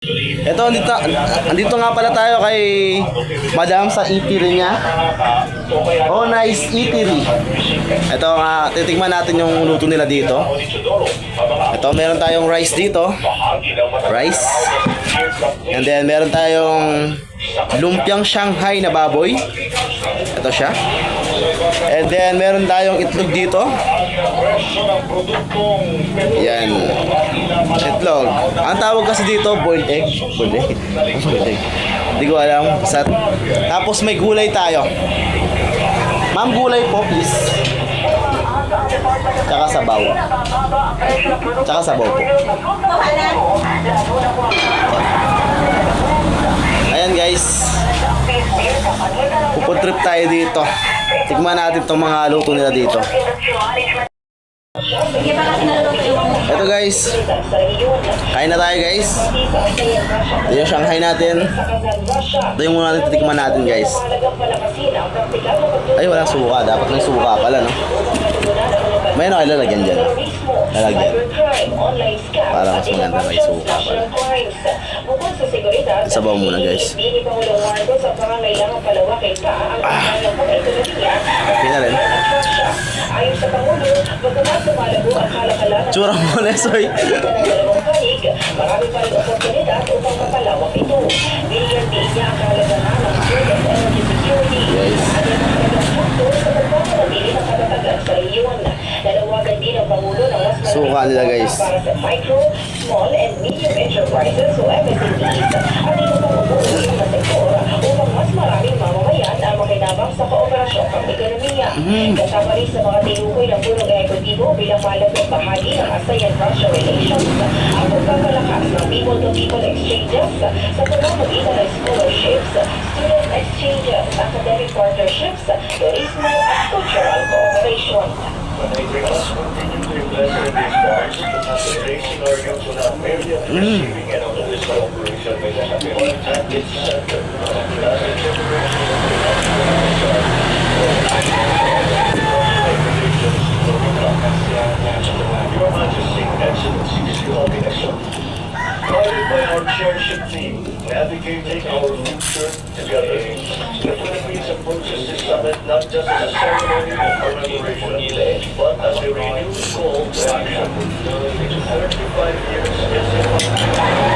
Ito, andito nga pala tayo kay Madam sa eatery niya. Oh, nice eatery. Ito nga, titikman natin yung luto nila dito. Ito, meron tayong rice dito. Rice. And then, meron tayong lumpiang Shanghai na baboy. Ito siya. And then, meron tayong itlog dito. Yan. Itlog. Ang tawag kasi dito, boiled egg. Boiled egg? Boiled egg. Hindi ko alam. Tapos may gulay tayo. Ma'am, gulay po, please. Tsaka sabaw. Tsaka sabaw po. Ayan guys. Pupuntrip tayo dito. Tikman natin itong mga luto nila dito. Ito guys, kain na tayo guys. Ito yung Shanghai natin. Ito yung muna natin titikman natin guys. Ay, walang suka. Dapat may suka pala, no? May ano kayo lalagyan dyan? Lalagyan. Para mas maganda may suka pala. Sabaw muna guys. Okay na rin. Tsura mo na, soy. Guys. Suka nila guys. Sa kooperasyon ng ekonomiya. Kasama rin sa mga tinukoy ng punong ehekutibo bilang malaking bahagi ng ASEAN-Russia relations ang pagpapalakas ng people-to-people exchanges sa pamamagitan ng scholarships, student exchanges, academic partnerships, tourismo at cultural cooperation. Guided by our chairship team, navigating our future together. The Philippines approaches this summit not just as a ceremony of commemoration, but as a renewed call to action. 35 years is